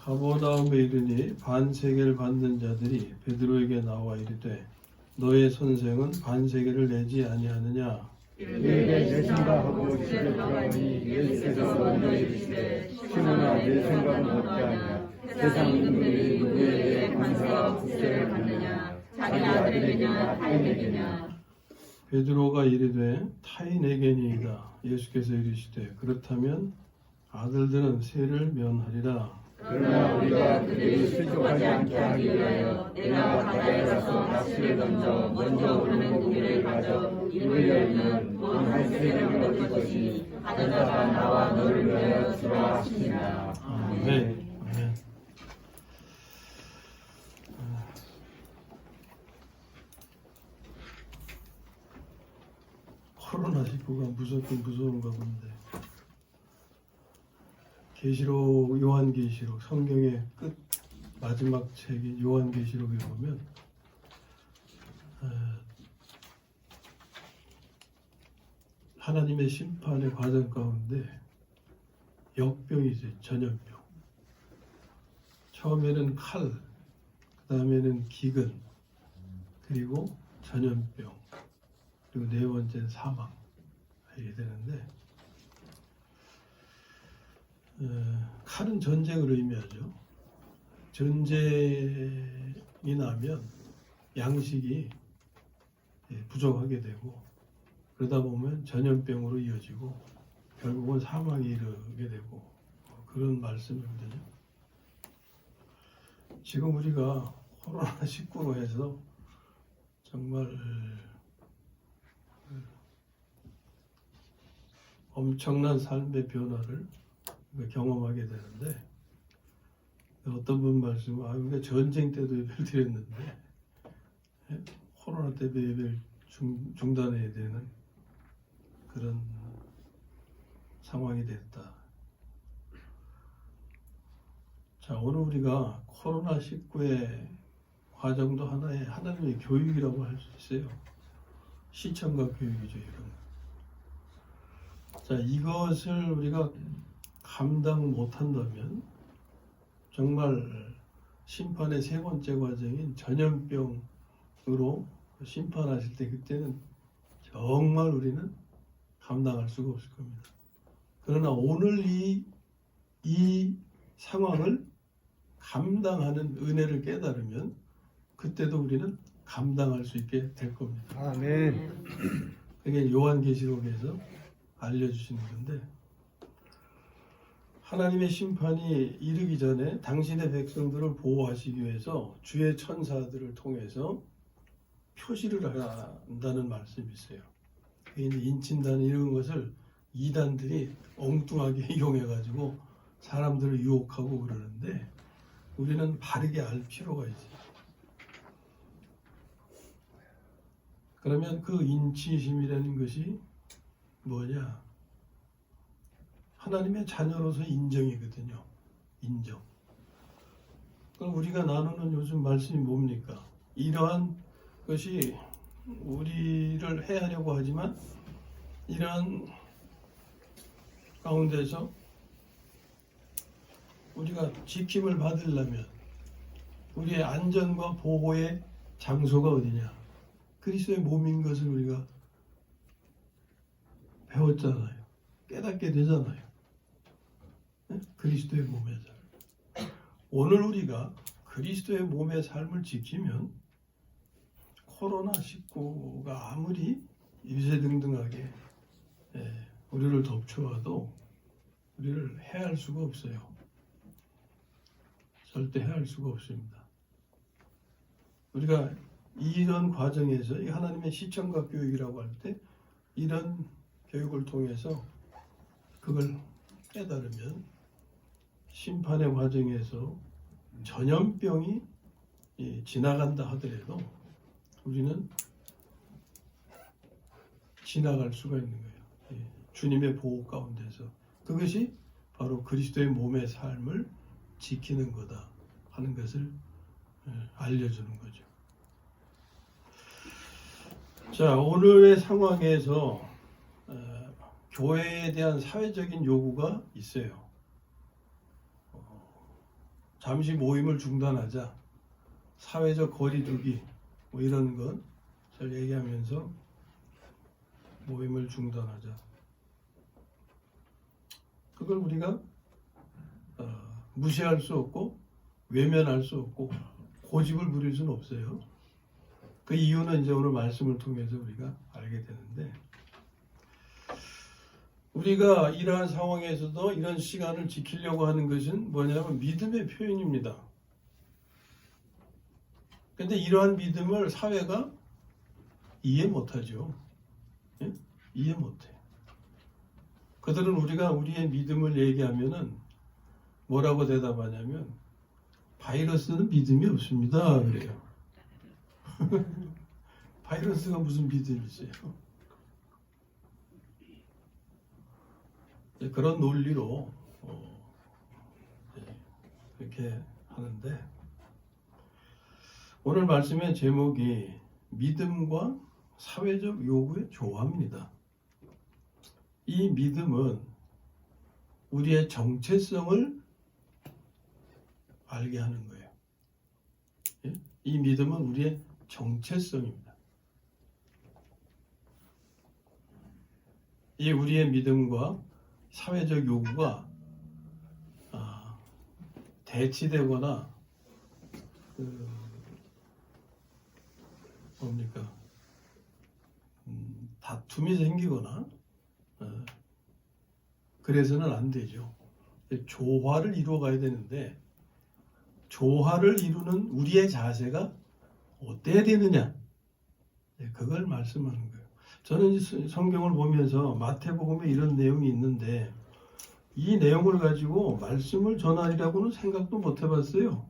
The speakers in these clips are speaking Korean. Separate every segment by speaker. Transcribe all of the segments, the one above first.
Speaker 1: 가버나움에 이르니 반세계를 받는 자들이 베드로에게 나와 이르되 너의 선생은 반세계를 내지 아니하느냐.
Speaker 2: 이르되 내 생각하고 집에 들어가니 예수께서 먼저 이르시되 시몬아 내 생각은 어떠하냐. 세상 인들이 누구에게 관세와 국세를 받느냐. 자기 아들에게냐 타인에게냐.
Speaker 1: 베드로가 이르되 타인에게니이다. 예수께서 이르시되 그렇다면 아들들은 세를 면하리라.
Speaker 2: 그러나 우리가 그들이 실족하지 않게 하기 위하여 내가 바다에 가서 낚시를 던져 먼저 오르는 고기를 가져 입을 열면 곧 한 세를 얻을 것이니 바다가 나와 너를 위하여 주라 하시니라.
Speaker 1: 네. 코로나19가 무섭긴 무서운가 본데 계시록 요한계시록 성경의 끝 마지막 책인 요한계시록에 보면 하나님의 심판의 과정 가운데 역병이 있어요. 전염병. 처음에는 칼, 그 다음에는 기근, 그리고 전염병, 그리고 네 번째는 사망 이렇게 되는데 칼은 전쟁을 의미하죠. 전쟁이 나면 양식이 부족하게 되고 그러다 보면 전염병으로 이어지고 결국은 사망에 이르게 되고 그런 말씀입니다. 지금 우리가 코로나19로 해서 정말 엄청난 삶의 변화를 경험하게 되는데 어떤 분 말씀은 우리가 전쟁 때도 예배를 드렸는데 코로나 때문에 예배를 중단해야 되는 그런 상황이 됐다. 자, 오늘 우리가 코로나19의 과정도 하나의 하나님의 교육이라고 할 수 있어요. 시청과 교육이죠, 이런. 자, 이것을 우리가 감당 못한다면 정말 심판의 세 번째 과정인 전염병으로 심판하실 때 그때는 정말 우리는 감당할 수가 없을 겁니다. 그러나 오늘 이 상황을 감당하는 은혜를 깨달으면 그때도 우리는 감당할 수 있게 될 겁니다.
Speaker 3: 아멘.
Speaker 1: 그게 요한계시록에서 알려주시는 건데 하나님의 심판이 이르기 전에 당신의 백성들을 보호하시기 위해서 주의 천사들을 통해서 표시를 한다는 말씀이 있어요. 인친단 이런 것을 이단들이 엉뚱하게 이용해가지고 사람들을 유혹하고 그러는데 우리는 바르게 알 필요가 있어요. 그러면 그 인치심이라는 것이 뭐냐? 하나님의 자녀로서 인정이거든요. 인정. 그럼 우리가 나누는 요즘 말씀이 뭡니까? 이러한 것이 우리를 해하려고 하지만 이러한 가운데서 우리가 지킴을 받으려면 우리의 안전과 보호의 장소가 어디냐? 그리스도의 몸인 것을 우리가 배웠잖아요. 깨닫게 되잖아요. 그리스도의 몸의 삶. 오늘 우리가 그리스도의 몸의 삶을 지키면 코로나19가 아무리 유세등등하게 우리를 덮쳐와도 우리를 해할 수가 없어요. 절대 해할 수가 없습니다. 우리가 이런 과정에서 하나님의 시청과 교육이라고 할 때 이런 교육을 통해서 그걸 깨달으면 심판의 과정에서 전염병이 지나간다 하더라도 우리는 지나갈 수가 있는 거예요. 주님의 보호 가운데서. 그것이 바로 그리스도의 몸의 삶을 지키는 거다 하는 것을 알려주는 거죠. 자, 오늘의 상황에서 교회에 대한 사회적인 요구가 있어요. 잠시 모임을 중단하자, 사회적 거리두기 뭐 이런 것을 얘기하면서 모임을 중단하자. 그걸 우리가 무시할 수 없고 외면할 수 없고 고집을 부릴 수는 없어요. 그 이유는 이제 오늘 말씀을 통해서 우리가 알게 되는데, 우리가 이러한 상황에서도 이런 시간을 지키려고 하는 것은 뭐냐면 믿음의 표현입니다. 근데 이러한 믿음을 사회가 이해 못하죠. 예? 이해 못해. 그들은 우리가 우리의 믿음을 얘기하면은 뭐라고 대답하냐면 바이러스는 믿음이 없습니다. 그래요. 바이러스가 무슨 믿음이 있어요? 그런 논리로 이렇게 하는데, 오늘 말씀의 제목이 믿음과 사회적 요구의 조화입니다. 이 믿음은 우리의 정체성을 알게 하는 거예요. 예? 이 믿음은 우리의 정체성입니다. 이 우리의 믿음과 사회적 요구가 대치되거나 다툼이 생기거나 그래서는 안 되죠. 조화를 이루어 가야 되는데, 조화를 이루는 우리의 자세가 어때야 되느냐, 그걸 말씀하는 거예요. 저는 이 성경을 보면서 마태복음에 이런 내용이 있는데 이 내용을 가지고 말씀을 전하리라고는 생각도 못 해봤어요.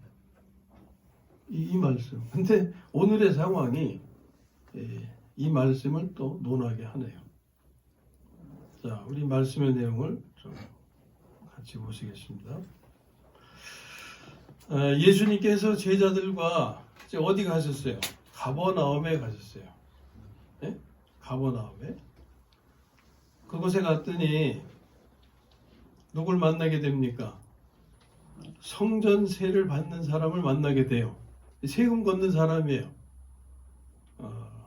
Speaker 1: 이 말씀. 근데 오늘의 상황이 이 말씀을 또 논하게 하네요. 자, 우리 말씀의 내용을 좀 같이 보시겠습니다. 예수님께서 제자들과 이제 어디 가셨어요? 가버나움에 가셨어요. 네? 가버나움에. 그곳에 갔더니 누굴 만나게 됩니까? 성전세를 받는 사람을 만나게 돼요. 세금 걷는 사람이에요.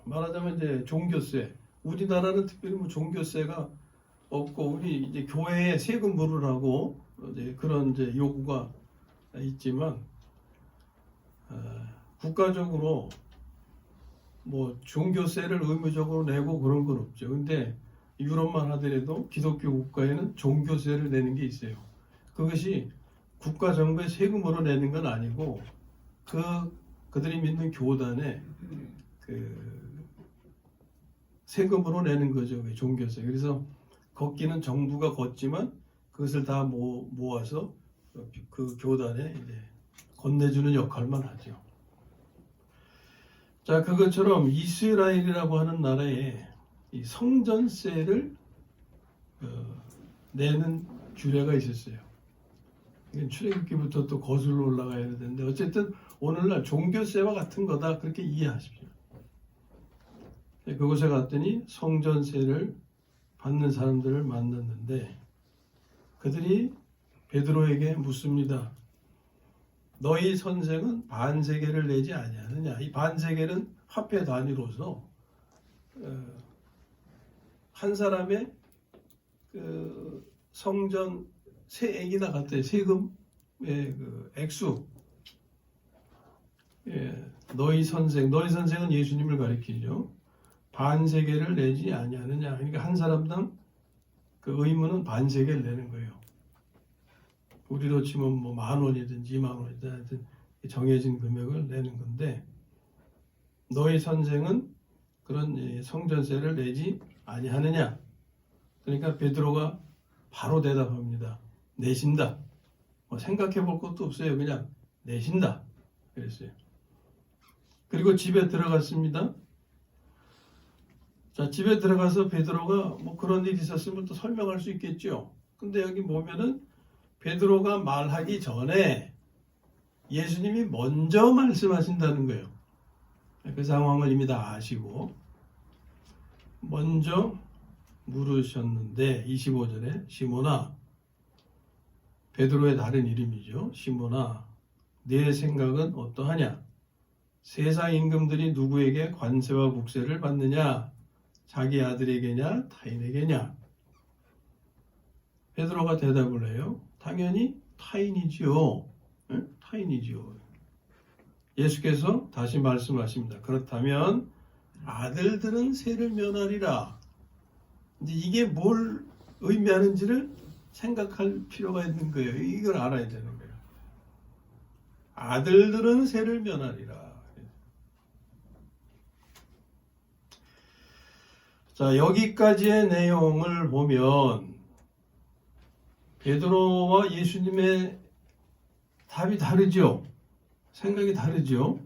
Speaker 1: 말하자면 이제 종교세. 우리나라는 특별히 뭐 종교세가 없고, 우리 이제 교회에 세금 물으라고 이제 그런 이제 요구가 있지만, 국가적으로 뭐 종교세를 의무적으로 내고 그런 건 없죠. 근데 유럽만 하더라도 기독교 국가에는 종교세를 내는 게 있어요. 그것이 국가 정부의 세금으로 내는 건 아니고 그들이 믿는 교단에 세금으로 내는 거죠. 종교세. 그래서 걷기는 정부가 걷지만 그것을 다 모아서 그 교단에 이제 건네주는 역할만 하죠. 자, 그것처럼 이스라엘이라고 하는 나라에 이 성전세를 내는 규례가 있었어요. 이건 출애굽기부터 또 거슬러 올라가야 되는데, 어쨌든 오늘날 종교세와 같은 거다, 그렇게 이해하십시오. 그곳에 갔더니 성전세를 받는 사람들을 만났는데, 그들이 베드로에게 묻습니다. 너희 선생은 반세겔을 내지 아니하느냐? 이 반세겔은 화폐 단위로서 한 사람의 성전 세액이나 같아요. 세금의 액수. 너희 선생은 예수님을 가리키죠. 반세겔을 내지 아니하느냐? 그러니까 한 사람당 그 의무는 반세겔 내는 거예요. 우리로 치면 뭐 10,000원이든지 20,000원이든 하여튼 정해진 금액을 내는 건데, 너희 선생은 그런 성전세를 내지 아니하느냐? 그러니까 베드로가 바로 대답합니다. 내신다. 뭐 생각해 볼 것도 없어요. 그냥 내신다. 그랬어요. 그리고 집에 들어갔습니다. 자, 집에 들어가서 베드로가 뭐 그런 일이 있었으면 또 설명할 수 있겠죠. 근데 여기 보면은 베드로가 말하기 전에 예수님이 먼저 말씀하신다는 거예요. 그 상황을 이미 다 아시고 먼저 물으셨는데, 25절에 시몬아, 베드로의 다른 이름이죠. 시몬아, 내 생각은 어떠하냐? 세상 임금들이 누구에게 관세와 국세를 받느냐? 자기 아들에게냐 타인에게냐? 베드로가 대답을 해요. 당연히 타인이지요. 타인이지요. 예수께서 다시 말씀하십니다. 그렇다면 아들들은 세를 면하리라. 이제 이게 뭘 의미하는지를 생각할 필요가 있는 거예요. 이걸 알아야 되는 거예요. 아들들은 세를 면하리라. 자, 여기까지의 내용을 보면 베드로와 예수님의 답이 다르죠. 생각이 다르죠.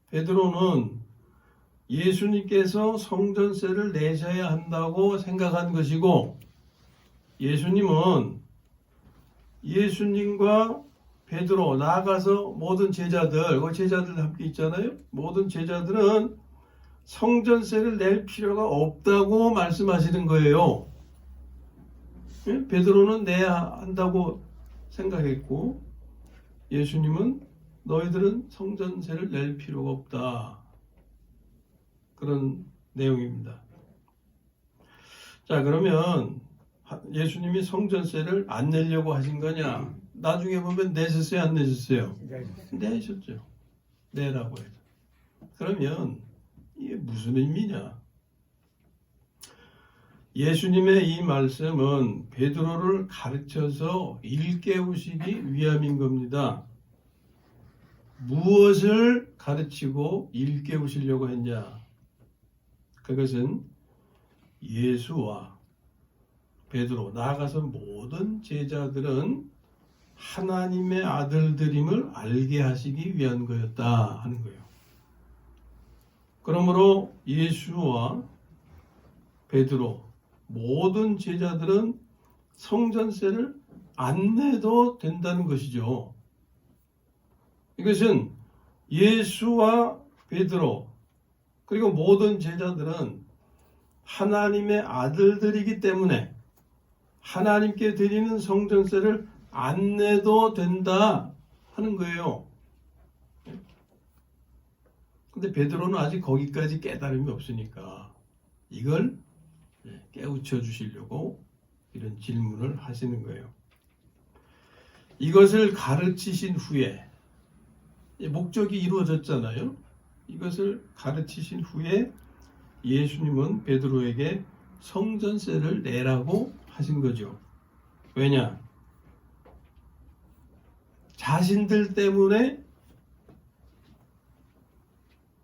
Speaker 1: 베드로는 예수님께서 성전세를 내셔야 한다고 생각한 것이고, 예수님은 예수님과 베드로 나아가서 모든 제자들, 그 제자들 함께 있잖아요. 모든 제자들은 성전세를 낼 필요가 없다고 말씀하시는 거예요. 베드로는 내야 한다고 생각했고, 예수님은 너희들은 성전세를 낼 필요가 없다. 그런 내용입니다. 자, 그러면 예수님이 성전세를 안 내려고 하신 거냐? 나중에 보면 내셨어요, 안 내셨어요? 내셨죠. 내라고 해서. 그러면 이게 무슨 의미냐? 예수님의 이 말씀은 베드로를 가르쳐서 일깨우시기 위함인 겁니다. 무엇을 가르치고 일깨우시려고 했냐? 그것은 예수와 베드로, 나아가서 모든 제자들은 하나님의 아들들임을 알게 하시기 위한 거였다 하는 거예요. 그러므로 예수와 베드로, 모든 제자들은 성전세를 안 내도 된다는 것이죠. 이것은 예수와 베드로 그리고 모든 제자들은 하나님의 아들들이기 때문에 하나님께 드리는 성전세를 안 내도 된다 하는 거예요. 근데 베드로는 아직 거기까지 깨달음이 없으니까 이걸 깨우쳐 주시려고 이런 질문을 하시는 거예요. 이것을 가르치신 후에 목적이 이루어졌잖아요. 이것을 가르치신 후에 예수님은 베드로에게 성전세를 내라고 하신 거죠. 왜냐? 자신들 때문에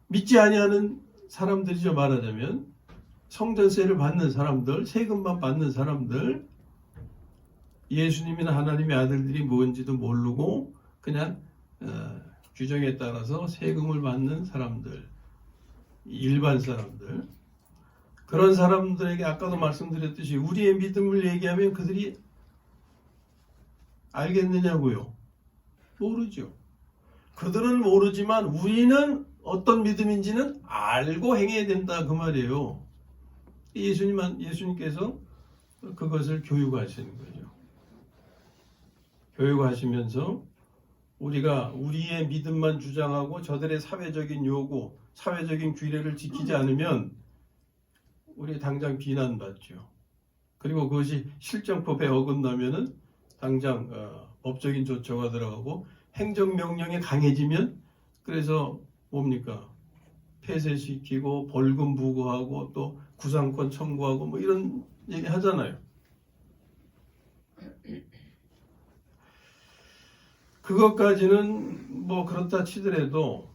Speaker 1: 믿지 아니하는 사람들이죠. 말하자면 성전세를 받는 사람들, 세금만 받는 사람들, 예수님이나 하나님의 아들들이 뭔지도 모르고 그냥 규정에 따라서 세금을 받는 사람들, 일반 사람들, 그런 사람들에게 아까도 말씀드렸듯이 우리의 믿음을 얘기하면 그들이 알겠느냐고요? 모르죠. 그들은 모르지만 우리는 어떤 믿음인지는 알고 행해야 된다 그 말이에요. 예수님께서 그것을 교육하시는 거죠. 교육하시면서 우리가 우리의 믿음만 주장하고 저들의 사회적인 요구, 사회적인 규례를 지키지 않으면 우리 당장 비난받죠. 그리고 그것이 실정법에 어긋나면은 당장 법적인 조처가 들어가고 행정명령이 강해지면 그래서 뭡니까? 폐쇄시키고 벌금 부과하고 또 구상권 청구하고 뭐 이런 얘기 하잖아요. 그것까지는 뭐 그렇다 치더라도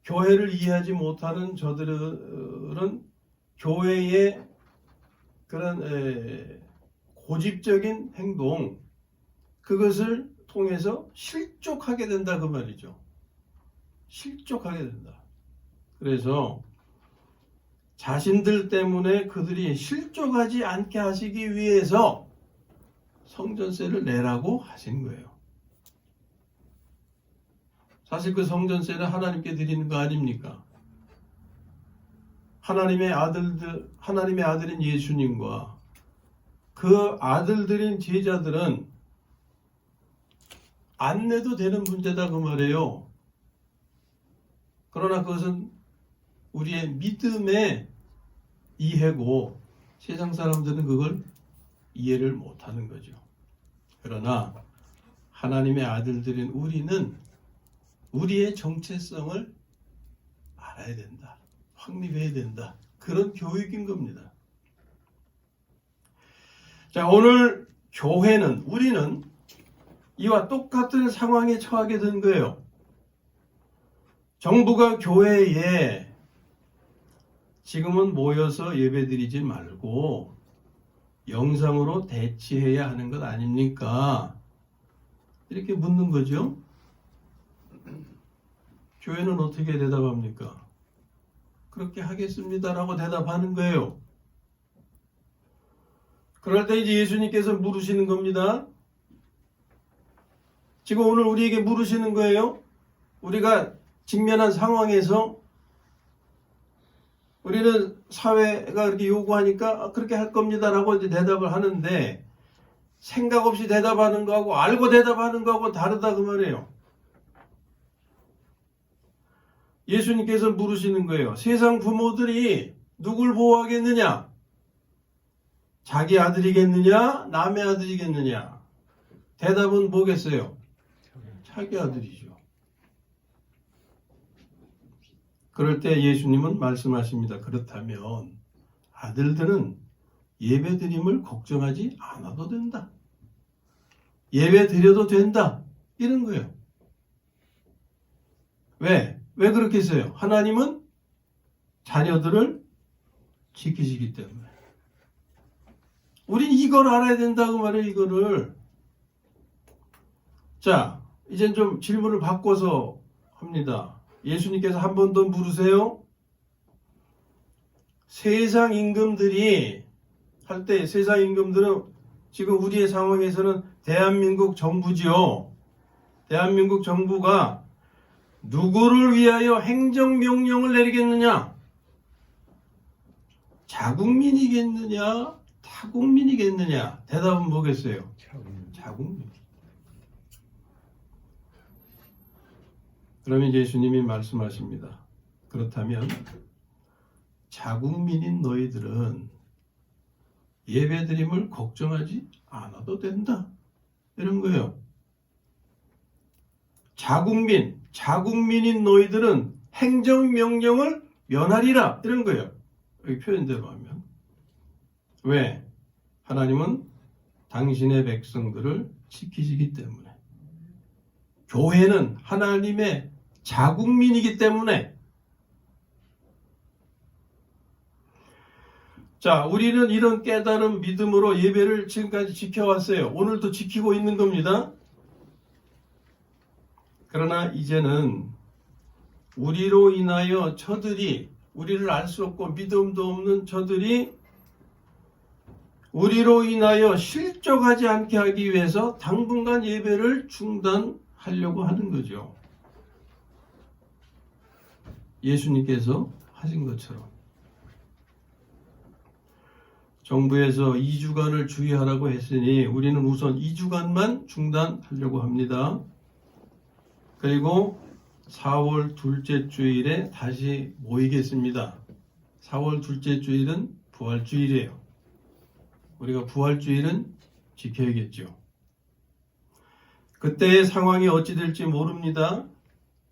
Speaker 1: 교회를 이해하지 못하는 저들은 교회의 그런 고집적인 행동, 그것을 통해서 실족하게 된다 그 말이죠. 실족하게 된다. 그래서 자신들 때문에 그들이 실족하지 않게 하시기 위해서 성전세를 내라고 하신 거예요. 사실 그 성전세는 하나님께 드리는 거 아닙니까? 하나님의 아들인 예수님과 그 아들들인 제자들은 안 내도 되는 문제다 그 말이에요. 그러나 그것은 우리의 믿음의 이해고 세상 사람들은 그걸 이해를 못하는 거죠. 그러나 하나님의 아들들인 우리는 우리의 정체성을 알아야 된다. 확립해야 된다. 그런 교육인 겁니다. 자, 오늘 교회는, 우리는 이와 똑같은 상황에 처하게 된 거예요. 정부가 교회에 지금은 모여서 예배드리지 말고 영상으로 대치해야 하는 것 아닙니까? 이렇게 묻는 거죠. 교회는 어떻게 대답합니까? 그렇게 하겠습니다라고 대답하는 거예요. 그럴 때 이제 예수님께서 물으시는 겁니다. 지금 오늘 우리에게 물으시는 거예요. 우리가 직면한 상황에서 우리는 사회가 그렇게 요구하니까 그렇게 할 겁니다라고 이제 대답을 하는데 생각 없이 대답하는 거하고 알고 대답하는 거하고 다르다 그 말이에요. 예수님께서 물으시는 거예요. 세상 부모들이 누굴 보호하겠느냐? 자기 아들이겠느냐? 남의 아들이겠느냐? 대답은 뭐겠어요? 자기 아들이죠. 그럴 때 예수님은 말씀하십니다. 그렇다면 아들들은 예배드림을 걱정하지 않아도 된다. 예배드려도 된다. 이런 거예요. 왜? 왜 그렇게 했어요? 하나님은 자녀들을 지키시기 때문에. 우린 이걸 알아야 된다고 말해요. 이거를. 자, 이제 좀 질문을 바꿔서 합니다. 예수님께서 한 번 더 물으세요. 세상 임금들이 할 때 세상 임금들은 지금 우리의 상황에서는 대한민국 정부지요. 대한민국 정부가 누구를 위하여 행정명령을 내리겠느냐? 자국민이겠느냐? 타국민이겠느냐? 대답은 뭐겠어요? 자국민. 그러면 예수님이 말씀하십니다. 그렇다면 자국민인 너희들은 예배드림을 걱정하지 않아도 된다. 이런 거예요. 자국민인 너희들은 행정명령을 면하리라. 이런 거예요. 여기 표현대로 하면. 왜? 하나님은 당신의 백성들을 지키시기 때문에. 교회는 하나님의 자국민이기 때문에. 자, 우리는 이런 깨달은 믿음으로 예배를 지금까지 지켜왔어요. 오늘도 지키고 있는 겁니다. 그러나 이제는 우리로 인하여 저들이, 우리를 알 수 없고 믿음도 없는 저들이 우리로 인하여 실족하지 않게 하기 위해서 당분간 예배를 중단하려고 하는 거죠. 예수님께서 하신 것처럼. 정부에서 2주간을 주의하라고 했으니 우리는 우선 2주간만 중단하려고 합니다. 그리고 4월 둘째 주일에 다시 모이겠습니다. 4월 둘째 주일은 부활주일이에요. 우리가 부활주일은 지켜야겠죠. 그때의 상황이 어찌 될지 모릅니다.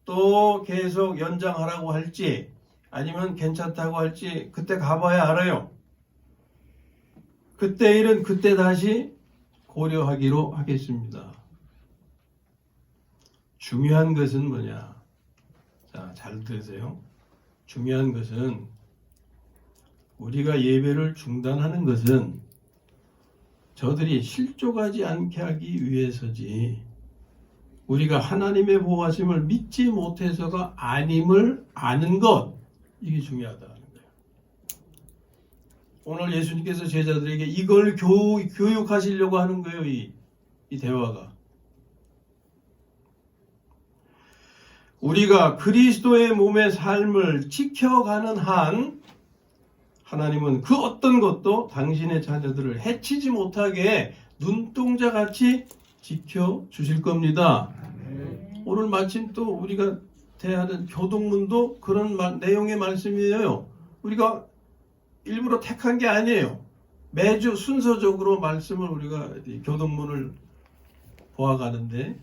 Speaker 1: 또 계속 연장하라고 할지 아니면 괜찮다고 할지 그때 가봐야 알아요. 그때 일은 그때 다시 고려하기로 하겠습니다. 중요한 것은 뭐냐? 자, 잘 들으세요. 중요한 것은 우리가 예배를 중단하는 것은 저들이 실족하지 않게 하기 위해서지 우리가 하나님의 보호하심을 믿지 못해서가 아님을 아는 것, 이게 중요하다는 거예요. 오늘 예수님께서 제자들에게 이걸 교육하시려고 하는 거예요. 이 대화가. 우리가 그리스도의 몸의 삶을 지켜가는 한 하나님은 그 어떤 것도 당신의 자녀들을 해치지 못하게 눈동자같이 지켜주실 겁니다. 오늘 마침 또 우리가 대하는 교동문도 그런 내용의 말씀이에요. 우리가 일부러 택한 게 아니에요. 매주 순서적으로 말씀을 우리가 교동문을 보아가는데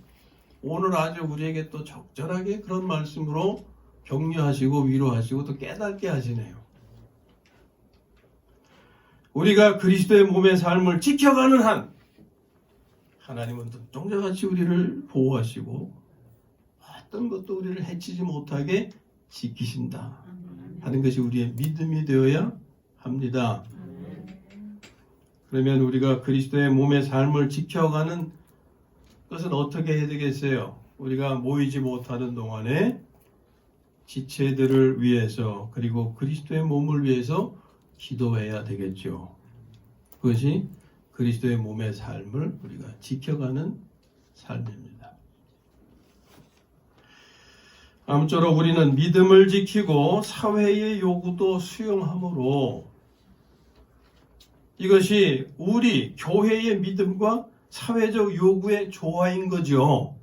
Speaker 1: 오늘 아주 우리에게 또 적절하게 그런 말씀으로 격려하시고 위로하시고 또 깨닫게 하시네요. 우리가 그리스도의 몸의 삶을 지켜가는 한 하나님은 눈동자같이 우리를 보호하시고 어떤 것도 우리를 해치지 못하게 지키신다 하는 것이 우리의 믿음이 되어야 합니다. 그러면 우리가 그리스도의 몸의 삶을 지켜가는 것은 어떻게 해야 되겠어요? 우리가 모이지 못하는 동안에 지체들을 위해서 그리고 그리스도의 몸을 위해서 기도해야 되겠죠. 그것이 그리스도의 몸의 삶을 우리가 지켜가는 삶입니다. 아무쪼록 우리는 믿음을 지키고 사회의 요구도 수용함으로 이것이 우리 교회의 믿음과 사회적 요구의 조화인 거죠.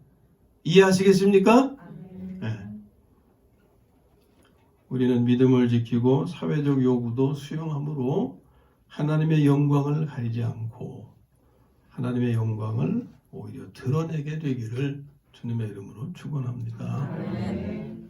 Speaker 1: 이해하시겠습니까? 네. 우리는 믿음을 지키고 사회적 요구도 수용함으로 하나님의 영광을 가리지 않고 하나님의 영광을 오히려 드러내게 되기를 주님의 이름으로 축원합니다.